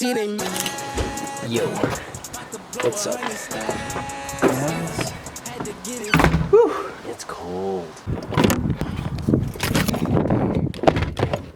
Yo, what's up? Yes. Whew, it's cold.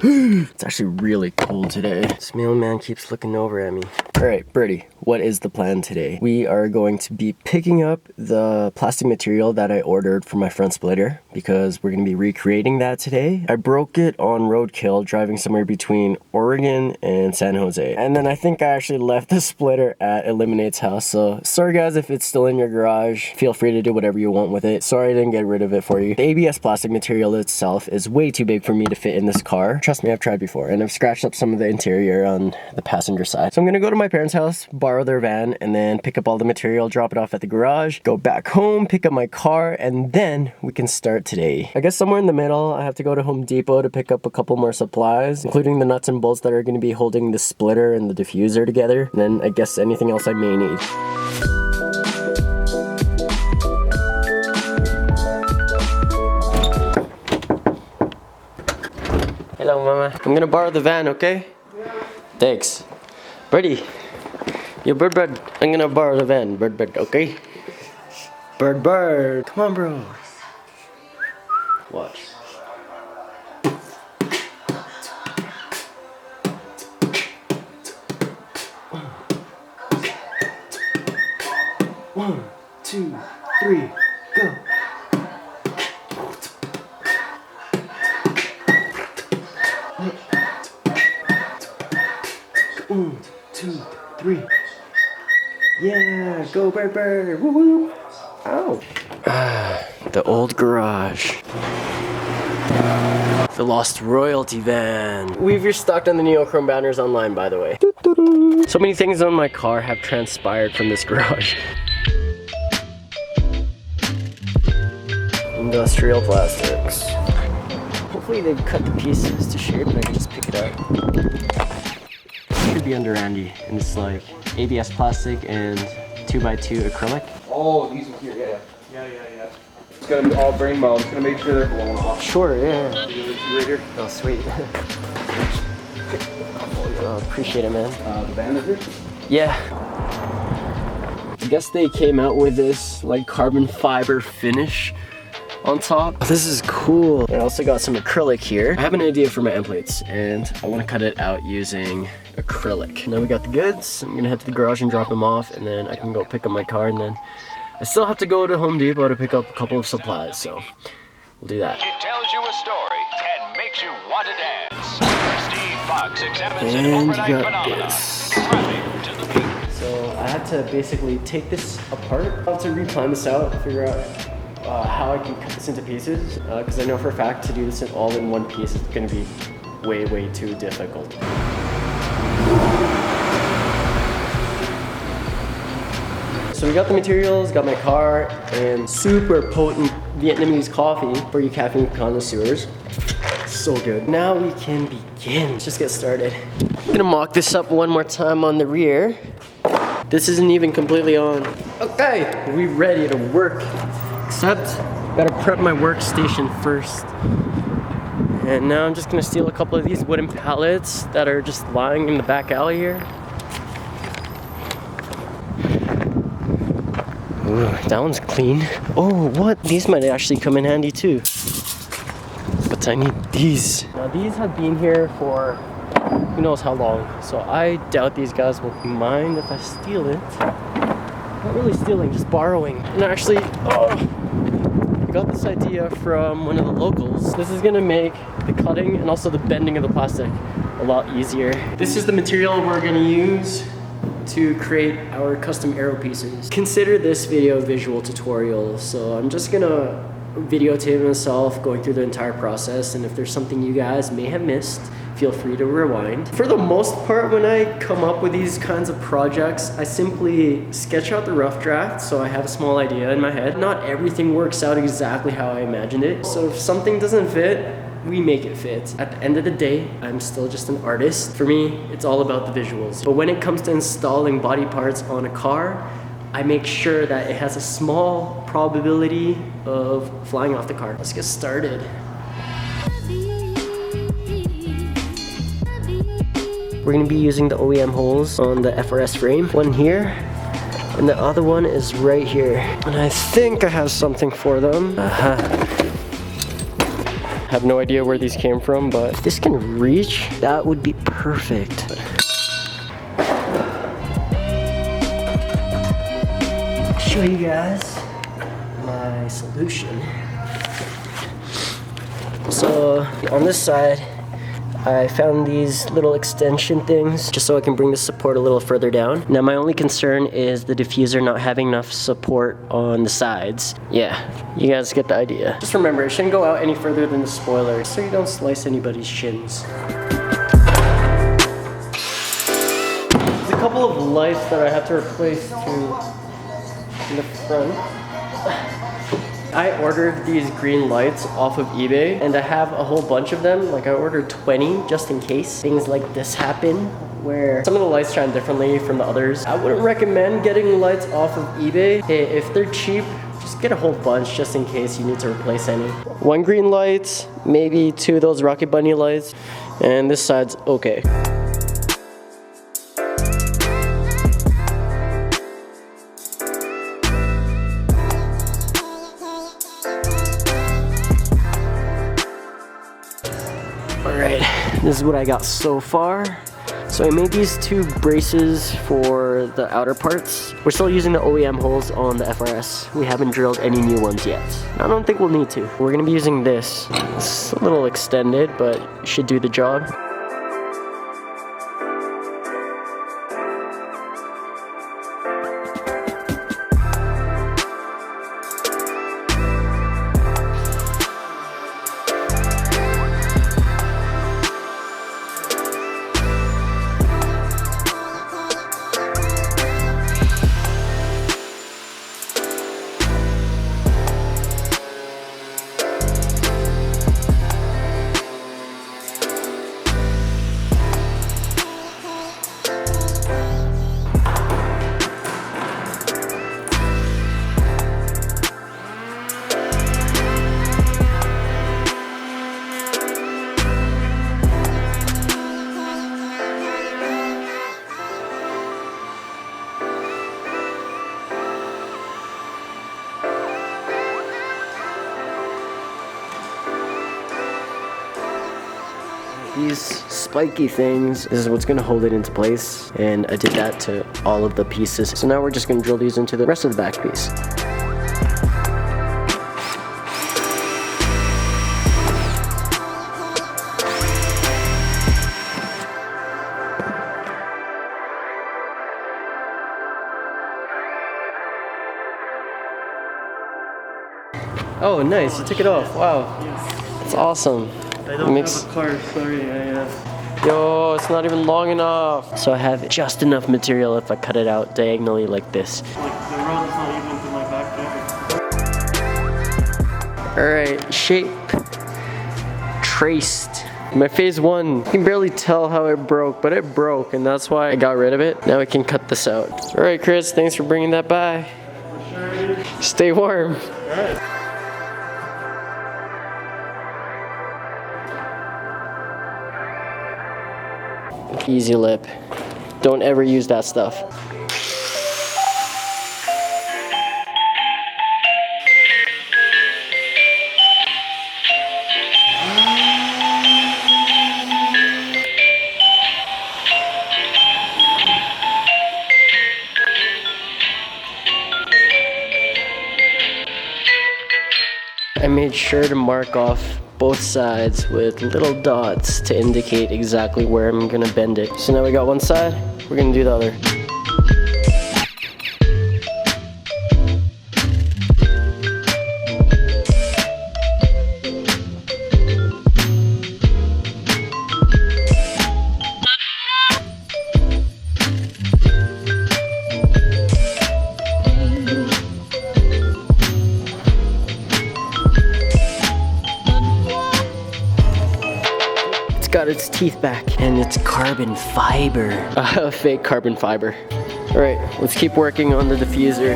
It's actually really cold today. This mailman keeps looking over at me. Alright, Birdie, what is the plan today? We are going to be picking up the plastic material that I ordered for my front splitter because we're going to be recreating that today. I broke it on roadkill driving somewhere between Oregon and San Jose. And then I think I actually left the splitter at Eliminate's house. So sorry guys if it's still in your garage. Feel free to do whatever you want with it. Sorry I didn't get rid of it for you. The ABS plastic material itself is way too big for me to fit in this car. Trust me, I've tried before and I've scratched up some of the interior on the passenger side. So I'm going to go to my parents' house, borrow their van, and then pick up all the material, drop it off at the garage, go back home, pick up my car, and then we can start today. I guess somewhere in the middle, I have to go to Home Depot to pick up a couple more supplies, including the nuts and bolts that are going to be holding the splitter and the diffuser together, and then I guess anything else I may need. Hello, Mama. I'm gonna borrow the van, okay? Yeah. Thanks. Birdie. Yo, Bird. I'm gonna borrow the van. Bird, okay? Bird. Come on, bro. Watch. One, two, three, go. 1, 2, 3. Yeah, go bird. Woo woo. Ow. The old garage. The lost royalty van. We've restocked on the neochrome banners online, by the way. So many things on my car have transpired from this garage. Industrial plastics. Hopefully they cut the pieces to shape and I can just pick it up. Should be under Andy, and it's like ABS plastic and 2x2 acrylic. Oh, these are here, yeah. It's gonna be all brain mount. It's gonna make sure they're blown off. Sure, yeah. Right here. Oh, sweet. Oh, appreciate it, man. The band is here? Yeah. I guess they came out with this like carbon fiber finish on top. This is cool. I also got some acrylic here. I have an idea for my end plates and I want to cut it out using acrylic. Now we got the goods. I'm gonna head to the garage and drop them off and then I can go pick up my car, and then I still have to go to Home Depot to pick up a couple of supplies, so we'll do that. It tells you a story and makes you want to dance. Steve Fox examines And an you overnight got phenomenon. this. Running to the beat. So I had to basically take this apart. I have to replan this out, figure out how I can cut this into pieces, because I know for a fact to do this all in one piece is going to be way too difficult. So we got the materials, got my car, and super potent Vietnamese coffee for you caffeine connoisseurs. So good. Now we can begin. Let's just get started. I'm gonna mock this up one more time on the rear. This isn't even completely on. Okay, we ready to work. Except, gotta prep my workstation first. And now I'm just gonna steal a couple of these wooden pallets that are just lying in the back alley here. Ooh, that one's clean. Oh, what? These might actually come in handy too. But I need these. Now these have been here for who knows how long. So I doubt these guys will mind if I steal it. Not really stealing, just borrowing. And actually, I got this idea from one of the locals. This is gonna make the cutting and also the bending of the plastic a lot easier. This is the material we're gonna use to create our custom arrow pieces. Consider this video a visual tutorial, so I'm just gonna videotape myself going through the entire process, and if there's something you guys may have missed, feel free to rewind. For the most part, when I come up with these kinds of projects, I simply sketch out the rough draft so I have a small idea in my head. Not everything works out exactly how I imagined it, so if something doesn't fit, we make it fit. At the end of the day, I'm still just an artist. For me, it's all about the visuals. But when it comes to installing body parts on a car, I make sure that it has a small probability of flying off the car. Let's get started. we're gonna be using the OEM holes on the FRS frame. One here, and the other one is right here. And I think I have something for them. Have no idea where these came from, but if this can reach, that would be perfect. I'll show you guys my solution. So on this side, I found these little extension things just so I can bring the support a little further down. Now my only concern is the diffuser not having enough support on the sides. Yeah, you guys get the idea. Just remember, it shouldn't go out any further than the spoiler so you don't slice anybody's shins. There's a couple of lights that I have to replace in the front. I ordered these green lights off of eBay and I have a whole bunch of them. Like I ordered 20 just in case things like this happen where some of the lights shine differently from the others. I wouldn't recommend getting lights off of eBay. Hey, if they're cheap, just get a whole bunch just in case you need to replace any. One green light, maybe 2 of those Rocket Bunny lights, and this side's okay. Alright, this is what I got so far. So I made these 2 braces for the outer parts. We're still using the OEM holes on the FRS. We haven't drilled any new ones yet. I don't think we'll need to. We're gonna be using this. It's a little extended, but it should do the job. These spiky things is what's gonna hold it into place, and I did that to all of the pieces. So now we're just gonna drill these into the rest of the back piece. Oh, nice, you took it off. Wow, that's awesome. I don't have a car, sorry. Yo, it's not even long enough. So I have just enough material if I cut it out diagonally like this. Like the road is not even to my back. Alright, shape traced. My phase 1, you can barely tell how it broke, but it broke, and that's why I got rid of it. Now we can cut this out. Alright, Chris, thanks for bringing that by. Sure. Stay warm. Alright. Easy lip. Don't ever use that stuff. I made sure to mark off both sides with little dots to indicate exactly where I'm gonna bend it. So now we got one side, we're gonna do the other. Got its teeth back, and it's carbon fiber. Fake carbon fiber. All right, let's keep working on the diffuser.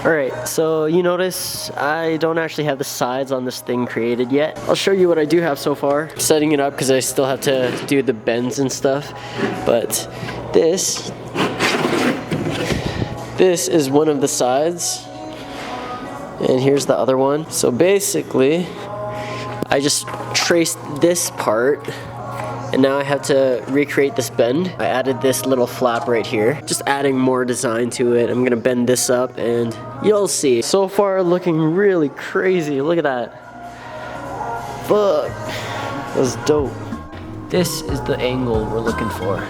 All right, so you notice I don't actually have the sides on this thing created yet. I'll show you what I do have so far. Setting it up because I still have to do the bends and stuff. But this is one of the sides. And here's the other one. So basically, I just traced this part. And now I have to recreate this bend. I added this little flap right here. Just adding more design to it. I'm gonna bend this up and you'll see. So far looking really crazy. Look at that. Fuck. That's dope. This is the angle we're looking for.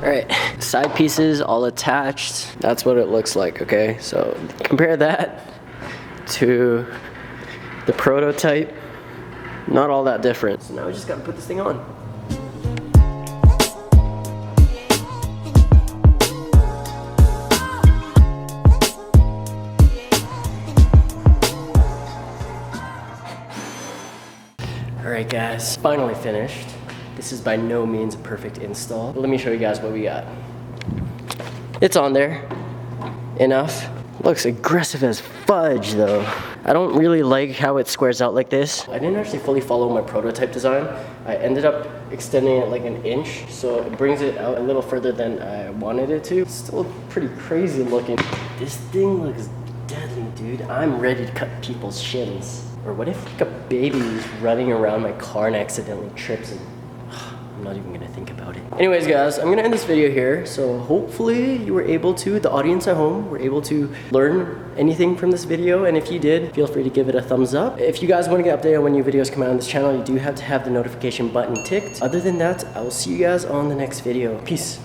Alright, side pieces all attached. That's what it looks like, okay? So compare that to the prototype. Not all that different. So now we just gotta put this thing on. Alright guys, finally finished. This is by no means a perfect install. But let me show you guys what we got. It's on there. Enough. Looks aggressive as fudge though. I don't really like how it squares out like this. I didn't actually fully follow my prototype design. I ended up extending it like an inch, so it brings it out a little further than I wanted it to. It's still pretty crazy looking. This thing looks deadly, dude. I'm ready to cut people's shins. Or what if like a baby is running around my car and accidentally trips and I'm not even gonna think about it. Anyways guys, I'm gonna end this video here. So hopefully you were able to, the audience at home, were able to learn anything from this video. And if you did, feel free to give it a thumbs up. If you guys wanna get updated on when new videos come out on this channel, you do have to have the notification button ticked. Other than that, I will see you guys on the next video. Peace.